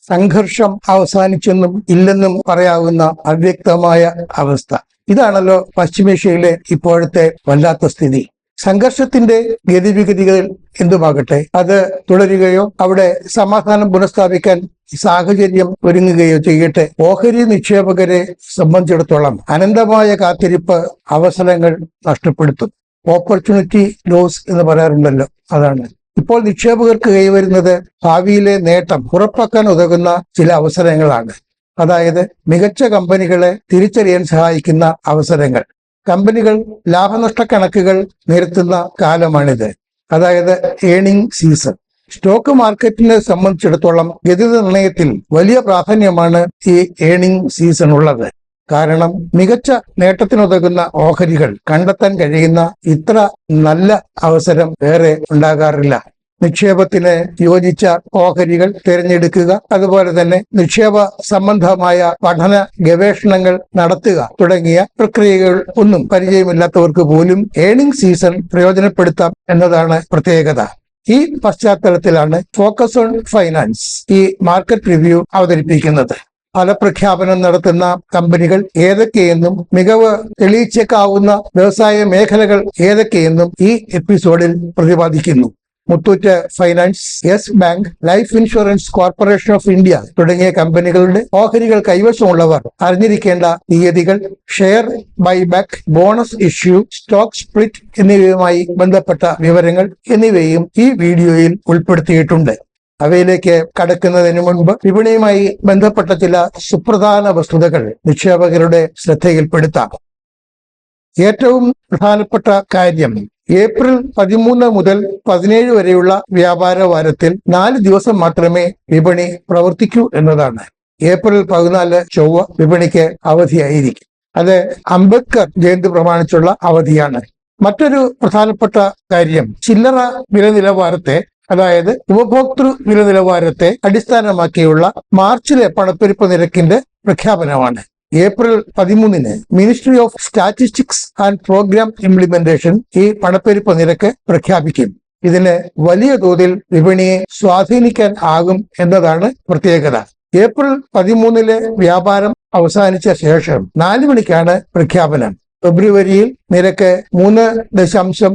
സംഘർഷം അവസാനിച്ചെന്നും ഇല്ലെന്നും പറയാവുന്ന അവ്യക്തമായ അവസ്ഥ. ഇതാണല്ലോ പശ്ചിമേഷ്യയിലെ ഇപ്പോഴത്തെ വല്ലാത്ത സ്ഥിതി. സംഘർഷത്തിന്റെ ഗതിവിഗതികൾ എന്തുമാകട്ടെ, അത് തുടരുകയോ അവിടെ സമാധാനം പുനഃസ്ഥാപിക്കാൻ സാഹചര്യം ഒരുങ്ങുകയോ ചെയ്യട്ടെ, ഓഹരി നിക്ഷേപകരെ സംബന്ധിച്ചിടത്തോളം അനന്തമായ കാത്തിരിപ്പ് അവസരങ്ങൾ നഷ്ടപ്പെടുത്തും. ഓപ്പർച്യൂണിറ്റി ലോസ് എന്ന് പറയാറുണ്ടല്ലോ, അതാണ്. ഇപ്പോൾ നിക്ഷേപകർക്ക് കൈവരുന്നത് ഭാവിയിലെ നേട്ടം ഉറപ്പാക്കാൻ ഉതകുന്ന ചില അവസരങ്ങളാണ്. അതായത് മികച്ച കമ്പനികളെ തിരിച്ചറിയാൻ സഹായിക്കുന്ന അവസരങ്ങൾ. കമ്പനികൾ ലാഭനഷ്ട കണക്കുകൾ നിരത്തുന്ന കാലമാണിത്, അതായത് ഏണിംഗ് സീസൺ. സ്റ്റോക്ക് മാർക്കറ്റിനെ സംബന്ധിച്ചിടത്തോളം ഗതി നിർണയത്തിൽ വലിയ പ്രാധാന്യമാണ് ഈ ഏണിംഗ് സീസൺ ഉള്ളത്. കാരണം മികച്ച നേട്ടത്തിനുതകുന്ന ഓഹരികൾ കണ്ടെത്താൻ കഴിയുന്ന ഇത്ര നല്ല അവസരം വേറെ ഉണ്ടാകാറില്ല. നിക്ഷേപത്തിന് യോജിച്ച ഓഹരികൾ തിരഞ്ഞെടുക്കുക, അതുപോലെ തന്നെ നിക്ഷേപ സംബന്ധമായ പഠന ഗവേഷണങ്ങൾ നടത്തുക തുടങ്ങിയ പ്രക്രിയകൾ ഒന്നും പരിചയമില്ലാത്തവർക്ക് പോലും ഏണിംഗ് സീസൺ പ്രയോജനപ്പെടുത്താം എന്നതാണ് പ്രത്യേകത. ഈ പശ്ചാത്തലത്തിലാണ് ഫോക്കസ് ഓൺ ഫൈനാൻസ് ഈ മാർക്കറ്റ് റിവ്യൂ അവതരിപ്പിക്കുന്നത്. ഫലപ്രഖ്യാപനം നടത്തുന്ന കമ്പനികൾ ഏതൊക്കെയെന്നും മികവ് തെളിയിച്ചേക്കാവുന്ന വ്യവസായ മേഖലകൾ ഏതൊക്കെയെന്നും ഈ എപ്പിസോഡിൽ പ്രതിപാദിക്കുന്നു. Muthoot Finance, Yes Bank, Life Insurance Corporation of India തുടങ്ങിയ കമ്പനികളുടെ ഓഹരികൾ കൈവശമുള്ളവർ അറിഞ്ഞിരിക്കേണ്ട തീയതികൾ, share buyback, bonus issue, stock split എന്നിവയുമായി ബന്ധപ്പെട്ട വിവരങ്ങൾ എന്നിവയും ഈ വീഡിയോയിൽ ഉൾപ്പെടുത്തിയിട്ടുണ്ട്. അവയിലേക്ക് കടക്കുന്നതിന് മുൻപ് വിപണിയുമായി ബന്ധപ്പെട്ട ചില സുപ്രധാന വസ്തുതകൾ നിക്ഷേപകരുടെ ശ്രദ്ധയിൽപ്പെടുത്താം. ഏറ്റവും പ്രധാനപ്പെട്ട കാര്യം, ഏപ്രിൽ 13 മുതൽ 17 വരെയുള്ള വ്യാപാര വാരത്തിൽ 4 ദിവസം മാത്രമേ വിപണി പ്രവർത്തിക്കൂ എന്നതാണ്. ഏപ്രിൽ 14 ചൊവ്വ വിപണിക്ക് അവധിയായിരിക്കും. അത് അംബേദ്കർ ജയന്തി പ്രമാണിച്ചുള്ള അവധിയാണ്. മറ്റൊരു പ്രധാനപ്പെട്ട കാര്യം, ചില്ലറ വില നിലവാരത്തെ, അതായത് ഉപഭോക്തൃ വില നിലവാരത്തെ അടിസ്ഥാനമാക്കിയുള്ള മാർച്ചിലെ പണപ്പെരുപ്പ നിരക്കിന്റെ പ്രഖ്യാപനമാണ്. April 13 Ministry of Statistics and Programme Implementation ഈ പണപ്പെരുപ്പ നിരക്ക് പ്രഖ്യാപിക്കും. ഇതിന് വലിയ തോതിൽ വിപണിയെ സ്വാധീനിക്കാൻ ആകും എന്നതാണ് പ്രത്യേകത. ഏപ്രിൽ 13 വ്യാപാരം അവസാനിച്ച ശേഷം 4 മണിക്കാണ് പ്രഖ്യാപനം. ഫെബ്രുവരിയിൽ നിരക്ക് 3.21%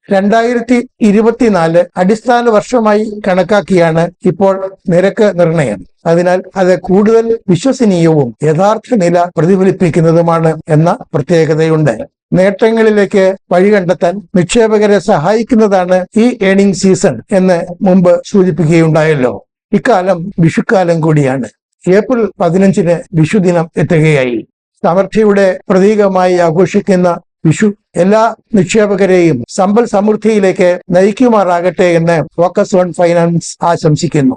2024 അടിസ്ഥാന വർഷമായി കണക്കാക്കിയാണ് ഇപ്പോൾ നിരക്ക് നിർണയം. അതിനാൽ അത് കൂടുതൽ വിശ്വസനീയവും യഥാർത്ഥ നില പ്രതിഫലിപ്പിക്കുന്നതുമാണ് എന്ന പ്രത്യേകതയുണ്ട്. നേട്ടങ്ങളിലേക്ക് വഴി കണ്ടെത്താൻ നിക്ഷേപകരെ സഹായിക്കുന്നതാണ് ഈ ഏണിംഗ് സീസൺ എന്ന് മുമ്പ് സൂചിപ്പിക്കുകയുണ്ടായല്ലോ. ഇക്കാലം വിഷുക്കാലം കൂടിയാണ്. ഏപ്രിൽ 15 വിഷുദിനം എത്തുകയായി. സമൃദ്ധിയുടെ പ്രതീകമായി ആഘോഷിക്കുന്ന വിഷു എല്ലാ നിക്ഷേപകരെയും സമ്പൽ സമൃദ്ധിയിലേക്ക് നയിക്കുമാറാകട്ടെ എന്ന് ഫോക്കസ് ഓൺ ഫൈനാൻസ് ആശംസിക്കുന്നു.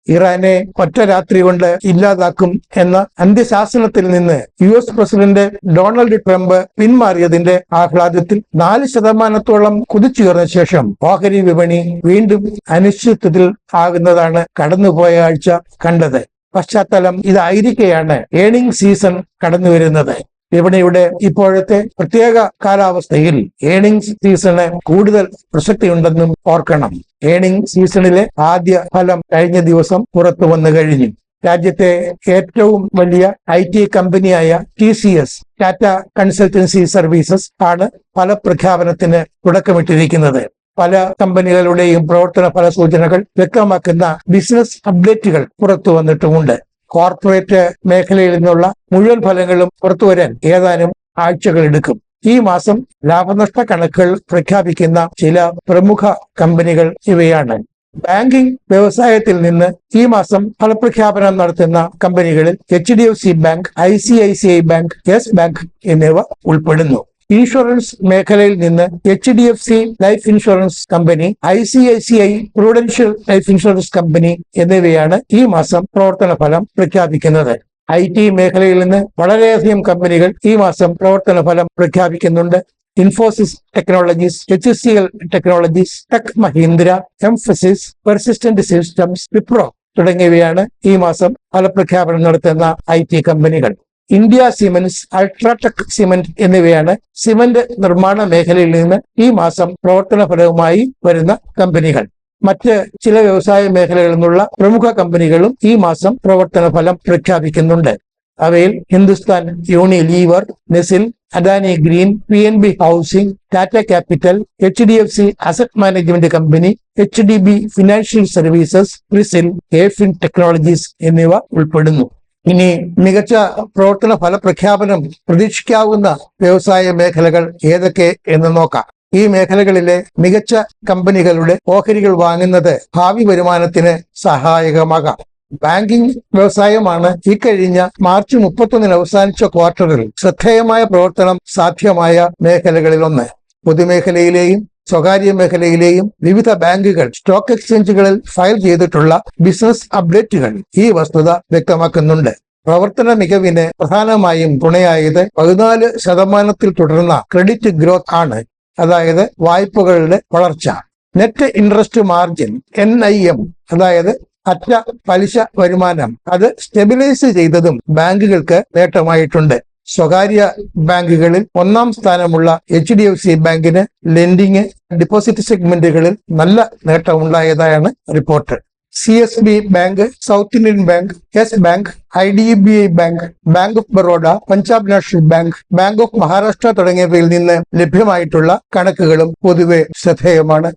ഇറാനെ ഒറ്റ രാത്രി കൊണ്ട് ഇല്ലാതാക്കും എന്ന അന്ത്യശാസനത്തിൽ നിന്ന് US പ്രസിഡന്റ് ഡൊണാൾഡ് ട്രംപ് പിന്മാറിയതിന്റെ ആഹ്ലാദത്തിൽ 4% കുതിച്ചുയർന്ന ശേഷം ഓഹരി വിപണി വീണ്ടും അനിശ്ചിതത്വത്തിൽ ആകുന്നതാണ് കടന്നുപോയ ആഴ്ച കണ്ടത്. പശ്ചാത്തലം ഇതായിരിക്കെയാണ് ഏണിംഗ് സീസൺ കടന്നുവരുന്നത്. വിപണിയുടെ ഇപ്പോഴത്തെ പ്രത്യേക കാലാവസ്ഥയിൽ ഏണിംഗ് സീസണ് കൂടുതൽ പ്രസക്തിയുണ്ടെന്നും ഓർക്കണം. ഏണിംഗ് സീസണിലെ ആദ്യ ഫലം കഴിഞ്ഞ ദിവസം പുറത്തു വന്നു കഴിഞ്ഞു. രാജ്യത്തെ ഏറ്റവും വലിയ IT കമ്പനിയായ TCS, ടാറ്റ കൺസൾട്ടൻസി സർവീസസ് ആണ് ഫലപ്രഖ്യാപനത്തിന് തുടക്കമിട്ടിരിക്കുന്നത്. പല കമ്പനികളുടെയും പ്രവർത്തന ഫല സൂചനകൾ വ്യക്തമാക്കുന്ന ബിസിനസ് അപ്ഡേറ്റുകൾ പുറത്തു വന്നിട്ടുമുണ്ട്. കോർപ്പറേറ്റ് മേഖലയിൽ നിന്നുള്ള മുഴുവൻ ഫലങ്ങളും പുറത്തുവരാൻ ഏതാനും ആഴ്ചകൾ എടുക്കും. ഈ മാസം ലാഭനഷ്ട കണക്കുകൾ പ്രഖ്യാപിക്കുന്ന ചില പ്രമുഖ കമ്പനികൾ ഇവയാണ്. ബാങ്കിംഗ് വ്യവസായത്തിൽ നിന്ന് ഈ മാസം ഫലപ്രഖ്യാപനം നടത്തുന്ന കമ്പനികളിൽ HDFC bank, ICICI bank, Yes bank എന്നിവ ഉൾപ്പെടുന്നു. ഇൻഷുറൻസ് മേഖലയിൽ നിന്ന് HDFC life insurance company, ICICI prudential life insurance company എന്നിവയാണ് ഈ മാസം പ്രവർത്തന ഫലം പ്രഖ്യാപിക്കുന്നത്. IT മേഖലയിൽ നിന്ന് വളരെയധികം കമ്പനികൾ ഈ മാസം പ്രവർത്തന ഫലം പ്രഖ്യാപിക്കുന്നുണ്ട്. Infosys Technologies, HCL Technologies, Tech Mahindra, Mphasis, Persistent Systems, Wipro തുടങ്ങിയവയാണ് ഈ മാസം ഫലപ്രഖ്യാപനം നടത്തുന്ന IT കമ്പനികൾ. ഇന്ത്യ സിമന്റ്സ്, അൾട്രാടെക് സിമന്റ് എന്നിവയാണ് സിമന്റ് നിർമ്മാണ മേഖലയിൽ നിന്ന് ഈ മാസം പ്രവർത്തന ഫലവുമായി വരുന്ന കമ്പനികൾ. മറ്റ് ചില വ്യവസായ മേഖലകളിൽ നിന്നുള്ള പ്രമുഖ കമ്പനികളും ഈ മാസം പ്രവർത്തന ഫലം പ്രഖ്യാപിക്കുന്നുണ്ട്. അവയിൽ Hindustan Unilever, Nestle, Adani Green, PNB Housing, Tata Capital, HDFC Asset Management Company, HDB Financial Services, Crisil, എഫിൻ ടെക്നോളജീസ് എന്നിവ ഉൾപ്പെടുന്നു. ഇനി മികച്ച പ്രവർത്തന ഫല പ്രഖ്യാപനം പ്രതീക്ഷിക്കാവുന്ന വ്യവസായ മേഖലകൾ ഏതൊക്കെ എന്ന് നോക്കാം. ഈ മേഖലകളിലെ മികച്ച കമ്പനികളുടെ ഓഹരികൾ വാങ്ങുന്നത് ഭാവി വരുമാനത്തിന് സഹായകമാകാം. ബാങ്കിംഗ് വ്യവസായമാണ് ഇക്കഴിഞ്ഞ മാർച്ച് 31 അവസാനിച്ച ക്വാർട്ടറിൽ ശ്രദ്ധേയമായ പ്രവർത്തനം സാധ്യമായ മേഖലകളിൽ ഒന്ന്. പൊതുമേഖലയിലെയും സ്വകാര്യ മേഖലയിലെയും വിവിധ ബാങ്കുകൾ സ്റ്റോക്ക് എക്സ്ചേഞ്ചുകളിൽ ഫയൽ ചെയ്തിട്ടുള്ള ബിസിനസ് അപ്ഡേറ്റുകൾ ഈ വസ്തുത വ്യക്തമാക്കുന്നുണ്ട്. പ്രവർത്തന മികവിന് പ്രധാനമായും തുണയായത് 14% തുടർന്ന ക്രെഡിറ്റ് ഗ്രോത്ത് ആണ്. അതായത് വായ്പകളുടെ വളർച്ച. നെറ്റ് ഇൻട്രസ്റ്റ് മാർജിൻ NIM, അതായത് അറ്റ പലിശ വരുമാനം, അത് സ്റ്റെബിലൈസ് ചെയ്തതും ബാങ്കുകൾക്ക് നേട്ടമായിട്ടുണ്ട്. സ്വകാര്യ ബാങ്കുകളിൽ 1ാം സ്ഥാനമുള്ള HDFC ബാങ്കിന് ലെൻഡിങ്, ഡെപ്പോസിറ്റ് സെഗ്മെന്റുകളിൽ നല്ല നേട്ടമുണ്ടായതായാണ് report. CSB Bank, South Indian Bank, Yes Bank, IDBI Bank, Bank of Baroda, Punjab National Bank, Bank of Maharashtra തുടങ്ങിയവയിൽ നിന്ന് ലഭ്യമായിട്ടുള്ള കണക്കുകളും പൊതുവെ ശ്രദ്ധേയമാണ്.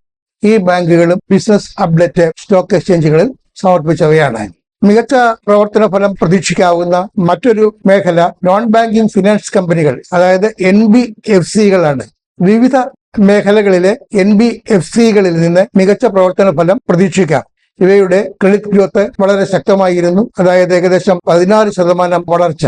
ഈ ബാങ്കുകളും ബിസിനസ് അപ്ഡേറ്റ് സ്റ്റോക്ക് എക്സ്ചേഞ്ചുകളിൽ സമർപ്പിച്ചവയാണ്. മികച്ച പ്രവർത്തന ഫലം പ്രതീക്ഷിക്കാവുന്ന മറ്റൊരു മേഖല നോൺ ബാങ്കിംഗ് ഫിനാൻസ് കമ്പനികൾ, അതായത് NBFCകളാണ്. വിവിധ മേഖലകളിലെ NBFCകളിൽ നിന്ന് മികച്ച പ്രവർത്തന ഫലം പ്രതീക്ഷിക്കാം. ഇവയുടെ ക്രെഡിറ്റ് ഗ്രോത്ത് വളരെ ശക്തമായിരുന്നു. അതായത് ഏകദേശം 16% വളർച്ച.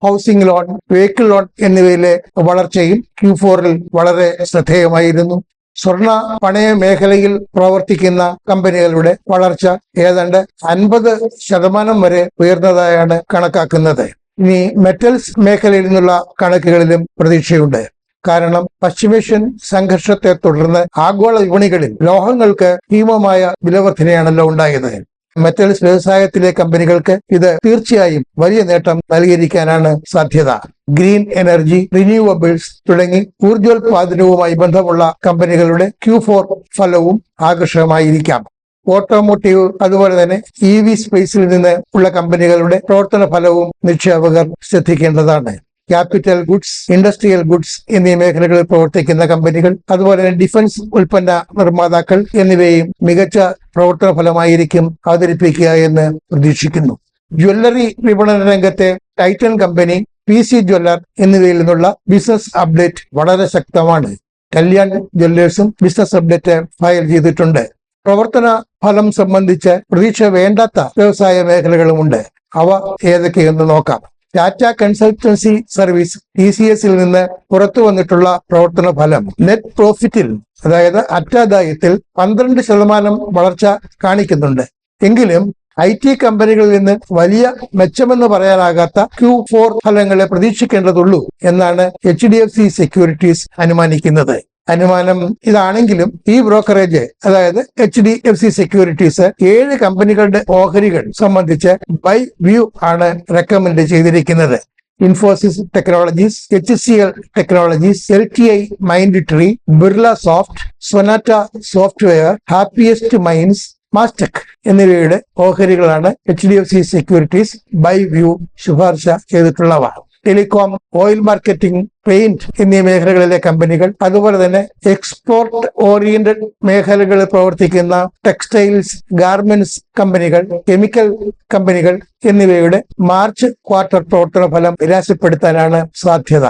ഹൗസിംഗ് ലോൺ, വെഹിക്കിൾ ലോൺ എന്നിവയിലെ വളർച്ചയും Q4 വളരെ ശ്രദ്ധേയമായിരുന്നു. സ്വർണ്ണ പണയ മേഖലയിൽ പ്രവർത്തിക്കുന്ന കമ്പനികളുടെ വളർച്ച ഏതാണ്ട് 50% വരെ ഉയർന്നതായാണ് കണക്കാക്കുന്നത്. ഇനി മെറ്റൽസ് മേഖലയിൽ നിന്നുള്ള കണക്കുകളിലും പ്രതീക്ഷയുണ്ട്. കാരണം പശ്ചിമേഷ്യൻ സംഘർഷത്തെ തുടർന്ന് ആഗോള വിപണികളിൽ ലോഹങ്ങൾക്ക് ഭീമമായ വിലവർധനയാണല്ലോ ഉണ്ടായത്. മെറ്റൽസ് വ്യവസായത്തിലെ കമ്പനികൾക്ക് ഇത് തീർച്ചയായും വലിയ നേട്ടം നൽകിയിരിക്കാനാണ് സാധ്യത. ഗ്രീൻ എനർജി, റിന്യൂവബിൾസ് തുടങ്ങി ഊർജോൽപാദനവുമായി ബന്ധമുള്ള കമ്പനികളുടെ Q4 ഫലവും ആകർഷകമായിരിക്കാം. ഓട്ടോമോട്ടീവ് അതുപോലെ തന്നെ EV സ്പേസിൽ നിന്ന് ഉള്ള കമ്പനികളുടെ പ്രവർത്തന ഫലവും നിക്ഷേപകർ ശ്രദ്ധിക്കേണ്ടതാണ്. ക്യാപിറ്റൽ ഗുഡ്സ്, ഇൻഡസ്ട്രിയൽ ഗുഡ്സ് എന്നീ മേഖലകളിൽ പ്രവർത്തിക്കുന്ന കമ്പനികൾ, അതുപോലെ തന്നെ ഡിഫൻസ് ഉൽപ്പന്ന നിർമ്മാതാക്കൾ എന്നിവയും മികച്ച പ്രവർത്തന ഫലമായിരിക്കും അവതരിപ്പിക്കുക എന്ന് പ്രതീക്ഷിക്കുന്നു. ജ്വല്ലറി വിപണന രംഗത്തെ ടൈറ്റൻ കമ്പനി, PC ജ്വല്ലർ എന്നിവയിൽ നിന്നുള്ള ബിസിനസ് അപ്ഡേറ്റ് വളരെ ശക്തമാണ്. കല്യാൺ ജ്വല്ലേഴ്സും ബിസിനസ് അപ്ഡേറ്റ് ഫയൽ ചെയ്തിട്ടുണ്ട്. പ്രവർത്തന ഫലം സംബന്ധിച്ച് പ്രതീക്ഷ വേണ്ടാത്ത വ്യവസായ മേഖലകളുമുണ്ട്. അവ ഏതൊക്കെയെന്ന് നോക്കാം. ടാറ്റ കൺസൾട്ടൻസി സർവീസ് TCSൽ നിന്ന് പുറത്തു വന്നിട്ടുള്ള പ്രവർത്തന ഫലം നെറ്റ് പ്രോഫിറ്റിൽ, അതായത് അറ്റാദായത്തിൽ 12% വളർച്ച കാണിക്കുന്നുണ്ട്. എങ്കിലും IT കമ്പനികളിൽ നിന്ന് വലിയ മെച്ചമെന്ന് പറയാനാകാത്ത Q4 ഫലങ്ങളെ പ്രതീക്ഷിക്കേണ്ടതുള്ളൂ എന്നാണ് HDFC സെക്യൂരിറ്റീസ് അനുമാനിക്കുന്നത്. അനുമാനം ഇതാണെങ്കിലും ഈ ബ്രോക്കറേജ്, അതായത് HDFC സെക്യൂരിറ്റീസ് 7 കമ്പനികളുടെ ഓഹരികൾ സംബന്ധിച്ച് ബൈ വ്യൂ ആണ് റെക്കമെൻഡ് ചെയ്തിരിക്കുന്നത്. Infosys Technologies, HCL Technologies, LTI Mindtree, Birlasoft, Sonata Software, Happiest Minds, Mastek എന്നിവയുടെ ഓഹരികളാണ് HDFC സെക്യൂരിറ്റീസ് ബൈ വ്യൂ ശുപാർശ ചെയ്തിട്ടുള്ളവ. ടെലികോം, ഓയിൽ മാർക്കറ്റിംഗ്, പെയിന്റ് എന്നീ മേഖലകളിലെ കമ്പനികൾ, അതുപോലെ തന്നെ എക്സ്പോർട്ട് ഓറിയന്റഡ് മേഖലകളിൽ പ്രവർത്തിക്കുന്ന ടെക്സ്റ്റൈൽസ്, ഗാർമെന്റ്സ് കമ്പനികൾ, കെമിക്കൽ കമ്പനികൾ എന്നിവയുടെ മാർച്ച് ക്വാർട്ടർ പ്രവർത്തന ഫലം നിരാശപ്പെടുത്താനാണ് സാധ്യത.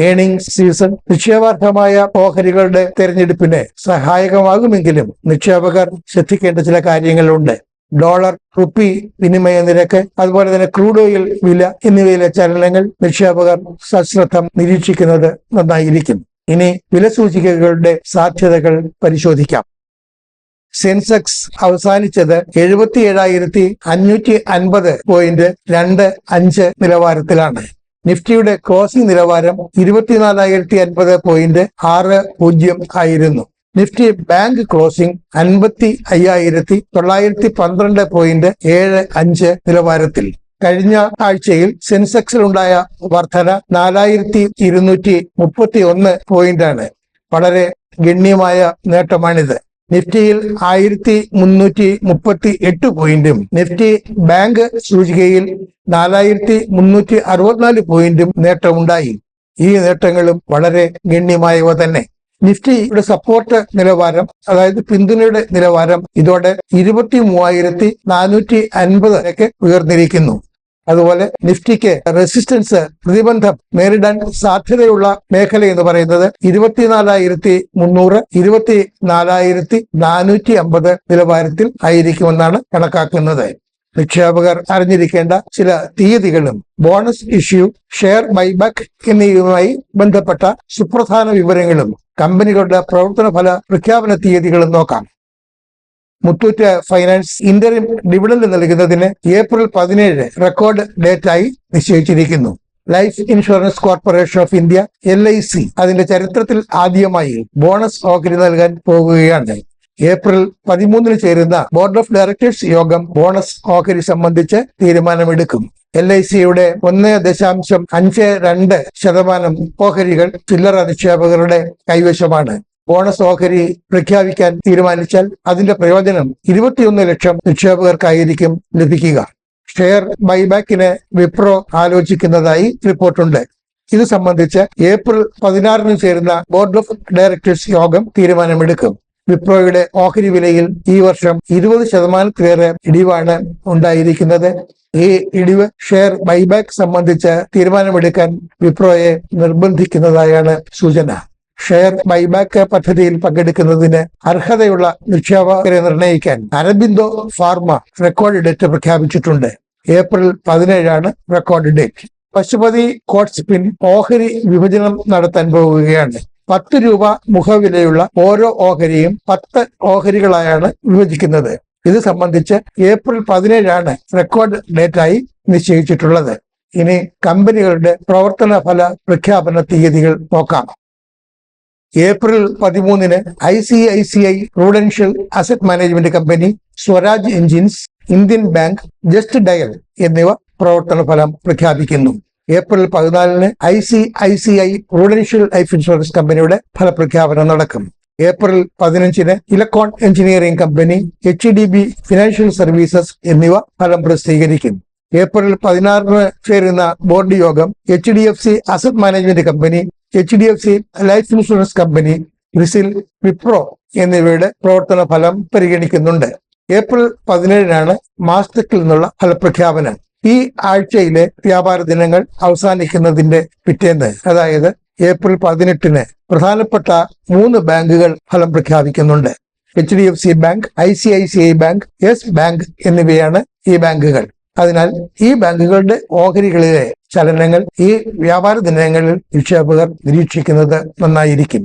ഏണിംഗ്സ് സീസൺ നിക്ഷേപാർഹമായ ഓഹരികളുടെ തെരഞ്ഞെടുപ്പിന് സഹായകമാകുമെങ്കിലും നിക്ഷേപകർ ശ്രദ്ധിക്കേണ്ട ചില കാര്യങ്ങളുണ്ട്. ഡോളർ റുപ്പി വിനിമയ നിരക്ക്, അതുപോലെ തന്നെ ക്രൂഡ് ഓയിൽ വില എന്നിവയിലെ ചലനങ്ങൾ നിക്ഷേപകർ സശ്രദ്ധം നിരീക്ഷിക്കുന്നത് നന്നായിരിക്കും. ഇനി വില സൂചികകളുടെ സാധ്യതകൾ പരിശോധിക്കാം. സെൻസെക്സ് അവസാനിച്ചത് 77,550.25 നിലവാരത്തിലാണ്. നിഫ്റ്റിയുടെ ക്ലോസിംഗ് നിലവാരം 24,050.60 ആയിരുന്നു. നിഫ്റ്റി ബാങ്ക് ക്ലോസിംഗ് 55,912.75 നിലവാരത്തിൽ. കഴിഞ്ഞ ആഴ്ചയിൽ സെൻസെക്സിലുണ്ടായ വർധന 4,231 പോയിന്റാണ്. വളരെ ഗണ്യമായ നേട്ടമാണിത്. നിഫ്റ്റിയിൽ 1338 പോയിന്റും നിഫ്റ്റി ബാങ്ക് സൂചികയിൽ 4364 പോയിന്റും നേട്ടമുണ്ടായി. ഈ നേട്ടങ്ങളും വളരെ ഗണ്യമായവ തന്നെ. നിഫ്റ്റിയുടെ സപ്പോർട്ട് നിലവാരം, അതായത് പിന്തുണയുടെ നിലവാരം ഇതോടെ 23,450 ഉയർന്നിരിക്കുന്നു. അതുപോലെ നിഫ്റ്റിക്ക് റെസിസ്റ്റൻസ്, പ്രതിബന്ധം നേരിടാൻ സാധ്യതയുള്ള മേഖല എന്ന് പറയുന്നത് 24,300, 24,450 നിലവാരത്തിൽ ആയിരിക്കുമെന്നാണ് കണക്കാക്കുന്നത്. നിക്ഷേപകർ അറിഞ്ഞിരിക്കേണ്ട ചില തീയതികളും ബോണസ് ഇഷ്യൂ, ഷെയർ ബൈബാക്ക് എന്നിവയുമായി ബന്ധപ്പെട്ട സുപ്രധാന വിവരങ്ങളും കമ്പനികളുടെ പ്രവർത്തന ഫല പ്രഖ്യാപന തീയതികളും നോക്കാം. മുത്തൂറ്റ് ഫൈനാൻസ് ഇന്ററിം ഡിവിഡന്റ് നൽകുന്നതിന് ഏപ്രിൽ 17 റെക്കോർഡ് ഡേറ്റായി നിശ്ചയിച്ചിരിക്കുന്നു. Life Insurance Corporation of India LIC അതിന്റെ ചരിത്രത്തിൽ ആദ്യമായി ബോണസ് ഓഹരി നൽകാൻ പോകുകയാണ്. ഏപ്രിൽ 13 ചേരുന്ന ബോർഡ് ഓഫ് ഡയറക്ടേഴ്സ് യോഗം ബോണസ് ഓഹരി സംബന്ധിച്ച് തീരുമാനമെടുക്കും. LICയുടെ 1.52% ഓഹരികൾ ചില്ലറ നിക്ഷേപകരുടെ കൈവശമാണ്. ബോണസ് ഓഹരി പ്രഖ്യാപിക്കാൻ തീരുമാനിച്ചാൽ അതിന്റെ പ്രയോജനം 21 ലക്ഷം നിക്ഷേപകർക്കായിരിക്കും ലഭിക്കുക. ഷെയർ ബൈബാക്കിന് വിപ്രോ ആലോചിക്കുന്നതായി റിപ്പോർട്ടുണ്ട്. ഇത് സംബന്ധിച്ച് ഏപ്രിൽ 16 ചേരുന്ന ബോർഡ് ഓഫ് ഡയറക്ടേഴ്സ് യോഗം തീരുമാനമെടുക്കും. വിപ്രോയുടെ ഓഹരി വിലയിൽ ഈ വർഷം 20% ഇടിവാണ് ഉണ്ടായിരിക്കുന്നത്. ഈ ഇടിവ് ഷെയർ ബൈബാക്ക് സംബന്ധിച്ച് തീരുമാനമെടുക്കാൻ വിപ്രോയെ നിർബന്ധിക്കുന്നതായാണ് സൂചന. ഷെയർ ബൈബാക്ക് പദ്ധതിയിൽ പങ്കെടുക്കുന്നതിന് അർഹതയുള്ള നിക്ഷേപകരെ നിർണയിക്കാൻ അരബിന്ദോ ഫാർമ റെക്കോർഡ് ഡേറ്റ് പ്രഖ്യാപിച്ചിട്ടുണ്ട്. April 17 record date. Pashupati Cotspin ഓഹരി വിഭജനം നടത്താൻ പോവുകയാണ്. 10 രൂപ മുഖവിലയുള്ള ഓരോ ഓഹരിയും 10 ഓഹരികളായാണ് വിഭജിക്കുന്നത്. ഇത് സംബന്ധിച്ച് ഏപ്രിൽ 17 റെക്കോർഡ് ഡേറ്റായി നിശ്ചയിച്ചിട്ടുള്ളത്. ഇനി കമ്പനികളുടെ പ്രവർത്തന ഫല പ്രഖ്യാപന തീയതികൾ നോക്കാം. April 13 ICICI prudential asset Management company, Swaraj engines, Indian bank, just dial എന്നിവ പ്രവർത്തന ഫലം പ്രഖ്യാപിക്കുന്നു. April 14 ICICI prudential life insurance കമ്പനിയുടെ ഫലപ്രഖ്യാപനം നടക്കും. April 15 electron engineering company, HDB Financial services എന്നിവ ഫലം പ്രസിദ്ധീകരിക്കും. ഏപ്രിൽ 16 ചേരുന്ന ബോർഡ് യോഗം HDFC Asset Management company, HDFC life insurance company, CRISIL, Wipro എന്നിവയുടെ പ്രവർത്തന ഫലം പരിഗണിക്കുന്നുണ്ട്. ഏപ്രിൽ 17 മാസ്തക്കിൽ നിന്നുള്ള ഫലപ്രഖ്യാപനം. ഈ ആഴ്ചയിലെ വ്യാപാര ദിനങ്ങൾ അവസാനിക്കുന്നതിന്റെ പിറ്റേന്ന്, അതായത് ഏപ്രിൽ 18 പ്രധാനപ്പെട്ട 3 ബാങ്കുകൾ ഫലം പ്രഖ്യാപിക്കുന്നുണ്ട്. HDFC bank, ICICI bank, Yes bank എന്നിവയാണ് ഈ ബാങ്കുകൾ. അതിനാൽ ഈ ബാങ്കുകളുടെ ഓഹരികളിലെ ചലനങ്ങൾ ഈ വ്യാപാര ദിനങ്ങളിൽ നിക്ഷേപകർ നിരീക്ഷിക്കുന്നത് നന്നായിരിക്കും.